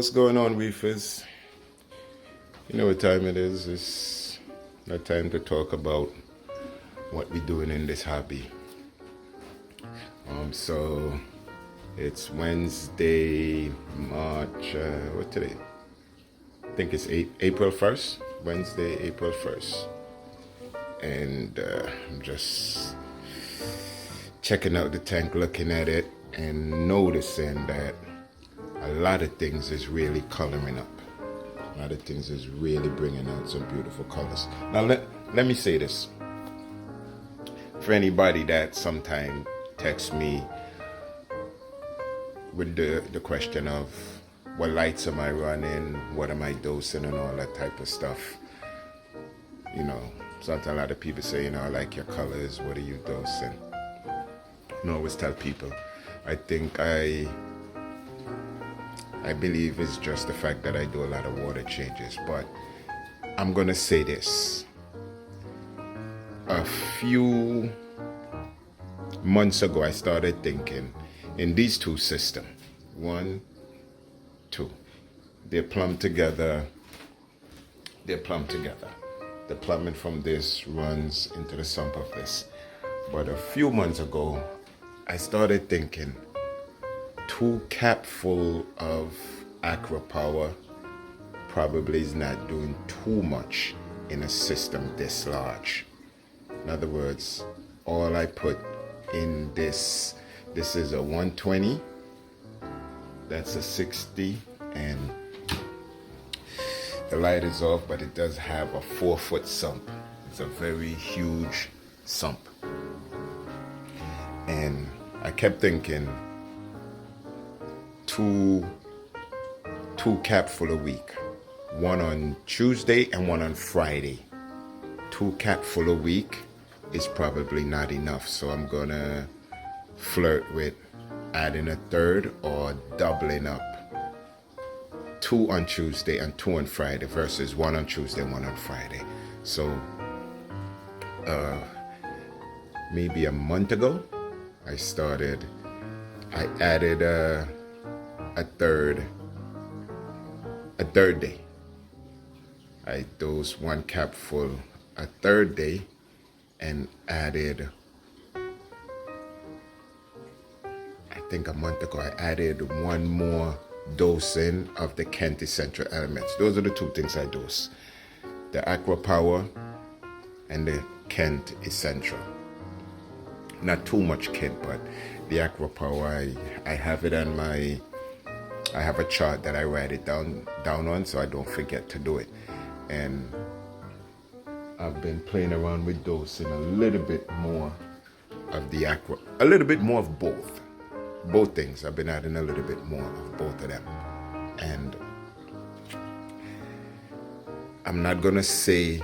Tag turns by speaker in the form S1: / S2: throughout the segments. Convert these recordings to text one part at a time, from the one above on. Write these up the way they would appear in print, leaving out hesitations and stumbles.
S1: What's going on, reefers? You know what time it is? It's not time to talk about what we're doing in this hobby. So it's Wednesday, March, what today? I think it's April 1st, Wednesday, April 1st. And I'm just checking out the tank, looking at it, and noticing that a lot of things is really coloring up. A lot of things is really bringing out some beautiful colors. Now let me say this. For anybody that sometime texts me with the question of what lights am I running, what am I dosing, and all that type of stuff. You know, sometimes a lot of people say, I like your colors, what are you dosing? I always tell people, I think I believe it's just the fact that I do a lot of water changes. But I'm gonna say this. A few months ago, I started thinking in these two systems. 1, 2. They're plumbed together. The plumbing from this runs into the sump of this. But a few months ago, I started thinking 2 capful of Aqua Power probably is not doing too much in a system this large. In other words, all I put in this is a 120, that's a 60, and the light is off, but it does have a 4-foot sump. It's a very huge sump. And I kept thinking, two capful a week, one on Tuesday and one on Friday. 2 capful a week is probably not enough, so I'm gonna flirt with adding a third or doubling up. 2 on Tuesday and 2 on Friday versus 1 on Tuesday and 1 on Friday. So maybe a month ago I added a third day. I dosed 1 capful a third day and added, I think a month ago, I added 1 more dosing of the Kent Essential Elements. Those are the 2 things I dose. The Aqua Power and the Kent Essential. Not too much Kent, but the Aqua Power, I have it on I have a chart that I write it down on so I don't forget to do it. And I've been playing around with dosing a little bit more of the Aqua, a little bit more of both. Both things. I've been adding a little bit more of both of them. And I'm not gonna say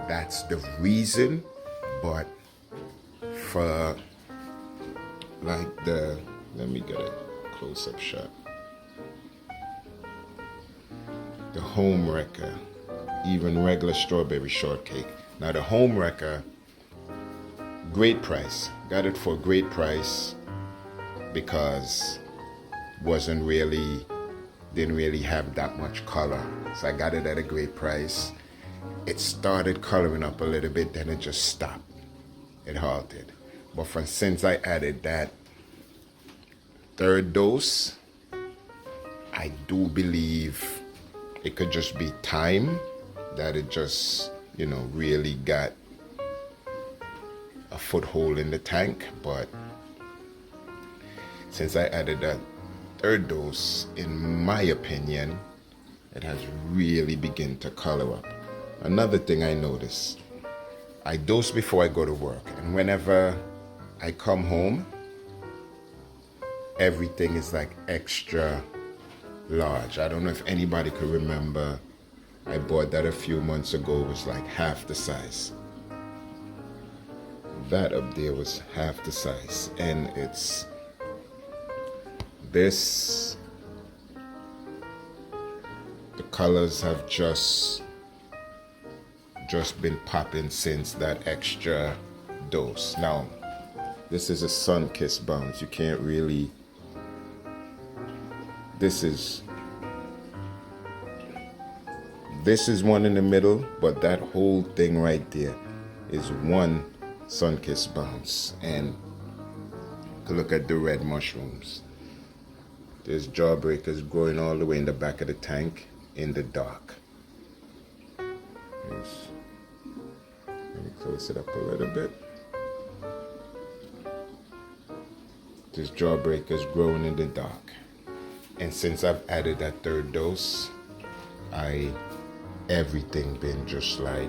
S1: that's the reason, but for like let me get a close-up shot. The Home Wrecker, even regular strawberry shortcake. Now the Home Wrecker, great price. Got it for a great price because didn't really have that much color. So I got it at a great price. It started coloring up a little bit, then it just stopped. It halted. But since I added that third dose, I do believe it could just be time that it just, really got a foothold in the tank. But since I added that third dose, in my opinion, it has really begun to color up. Another thing I noticed, I dose before I go to work, and whenever I come home, everything is like extra large. I don't know if anybody could remember. I bought that a few months ago. It was like half the size. That up there was half the size. And it's this, the colors have just been popping since that extra dose. Now, this is a sun-kissed bounce. You can't really, this is this is one in the middle, but that whole thing right there is one sun-kissed bounce. And to look at the red mushrooms. There's jawbreakers growing all the way in the back of the tank in the dark. Yes. Let me close it up a little bit. There's jawbreakers growing in the dark. And since I've added that third dose, everything been just like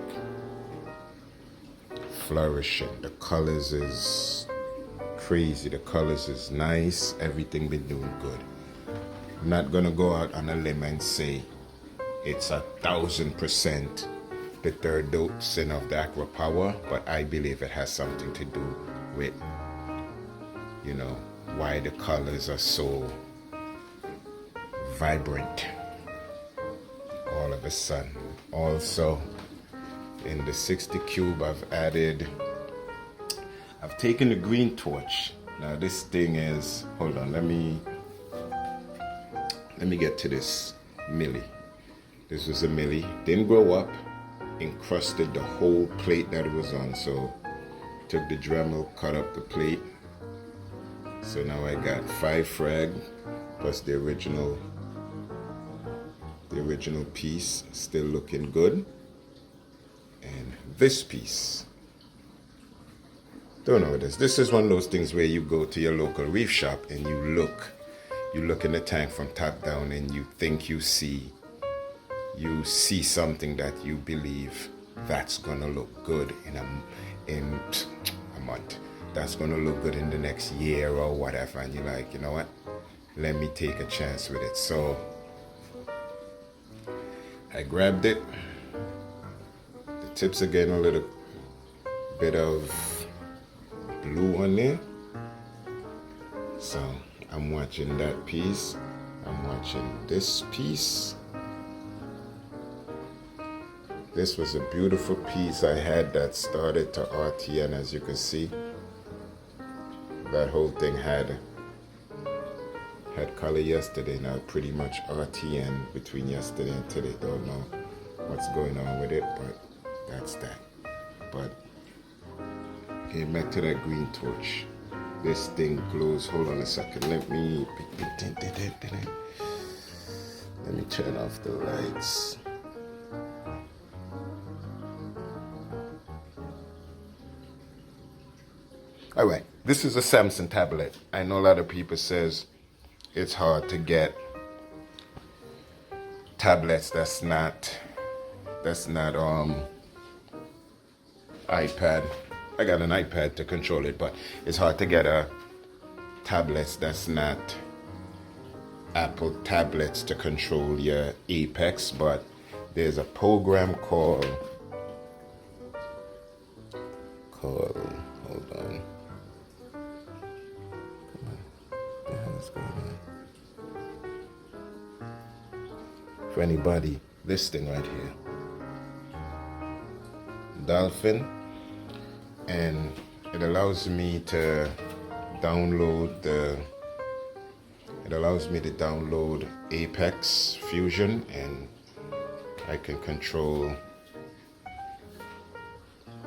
S1: flourishing. The colors is crazy. The colors is nice. Everything been doing good. I'm not gonna go out on a limb and say it's 1,000% the third dosing of the Aqua Power, but I believe it has something to do with, you know, why the colors are so vibrant all of a sudden. Also, in the 60 cube, I've taken the green torch. Now this thing is, hold on, let me get to this millie. This was a millie, didn't grow up, encrusted the whole plate that it was on. So took the Dremel, cut up the plate. So now I got 5 Frag plus the original piece, still looking good. And this piece, don't know what it is. This is one of those things where you go to your local reef shop and you look in the tank from top down and you think you see something that you believe that's gonna look good in a month. That's gonna look good in the next year or whatever, and you're like, you know what? Let me take a chance with it. So I grabbed it. The tips are getting a little bit of blue on there. So I'm watching that piece. I'm watching this piece. This was a beautiful piece I had that started to RTN, as you can see. That whole thing had color yesterday, now pretty much RTN between yesterday and today. Don't know what's going on with it, but that's that. But getting back to that green torch, this thing glows. Hold on a second, let me turn off the lights. All right, this is a Samson tablet. I know a lot of people says it's hard to get tablets that's not iPad. I got an iPad to control it, but it's hard to get a tablets that's not Apple tablets to control your Apex. But there's a program called hold on. For anybody, this thing right here, Dolphin, and it allows me to download Apex Fusion, and I can control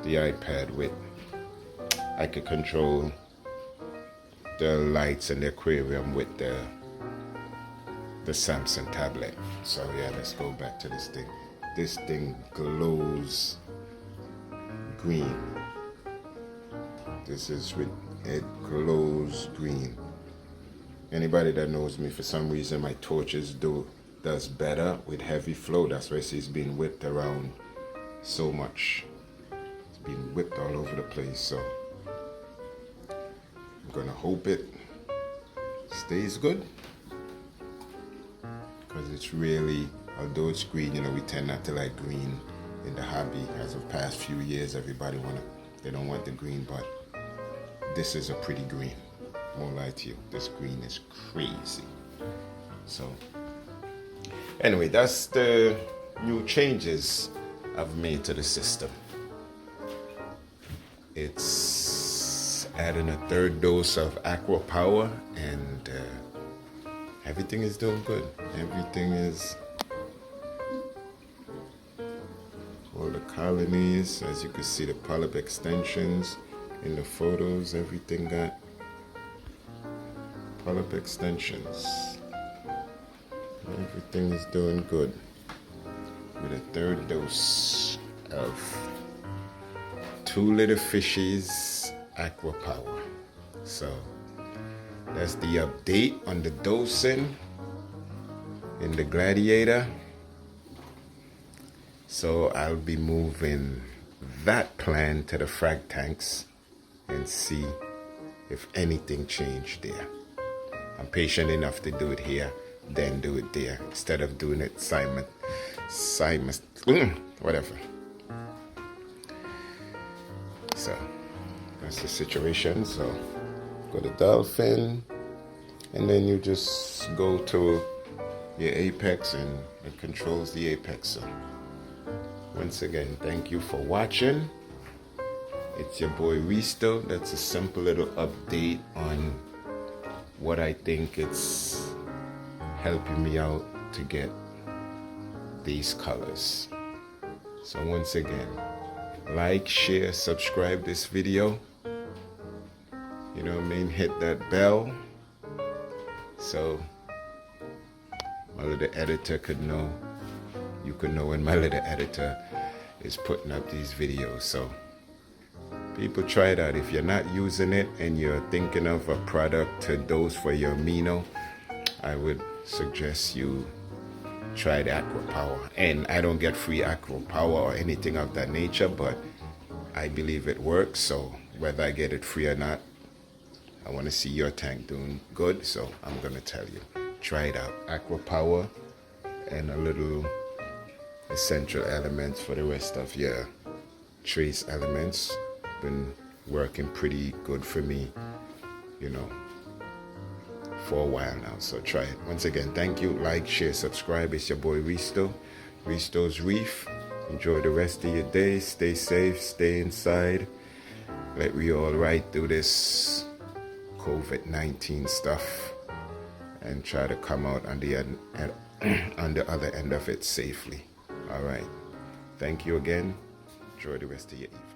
S1: the iPad with, I can control the lights and the aquarium with the Samsung tablet. So yeah, let's go back to this thing. This thing glows green. It glows green. Anybody that knows me, for some reason my torches does better with heavy flow. That's why it's being whipped around so much. It's being whipped all over the place. So I'm gonna hope it stays good, because it's really, although it's green, you know, we tend not to like green in the hobby. As of past few years, everybody they don't want the green, but this is a pretty green. Won't lie to you, this green is crazy. So anyway, that's the new changes I've made to the system. It's adding a third dose of Aqua Power, and everything is doing good. Everything is all the colonies. As you can see, the polyp extensions in the photos, everything got polyp extensions. Everything is doing good with a third dose of 2 little fishies aqua power. So that's the update on the dosing in the gladiator. So I'll be moving that plan to the frag tanks and see if anything changed there. I'm patient enough to do it here, then do it there, instead of doing it whatever. So that's the situation. So go to dolphin, and then you just go to your apex, and it controls the apex. So once again, thank you for watching. It's your boy Reisto. That's a simple little update on what I think it's helping me out to get these colors. So once again, like, share, subscribe this video. You know what I mean? Hit that bell so my little editor could know. You could know when my little editor is putting up these videos. So people, try it out. If you're not using it and you're thinking of a product to dose for your amino, I would suggest you try the aqua power. And I don't get free aqua power or anything of that nature, but I believe it works. So whether I get it free or not, I want to see your tank doing good. So I'm going to tell you, try it out. Aqua power and a little essential elements for the rest of your trace elements. Been working pretty good for me, you know, for a while now. So try it. Once again, thank you. Like, share, subscribe. It's your boy Reisto. Reisto'sReef. Enjoy the rest of your day. Stay safe. Stay inside. Let we all ride through this COVID-19 stuff and try to come out on the other end of it safely. All right. Thank you again. Enjoy the rest of your evening.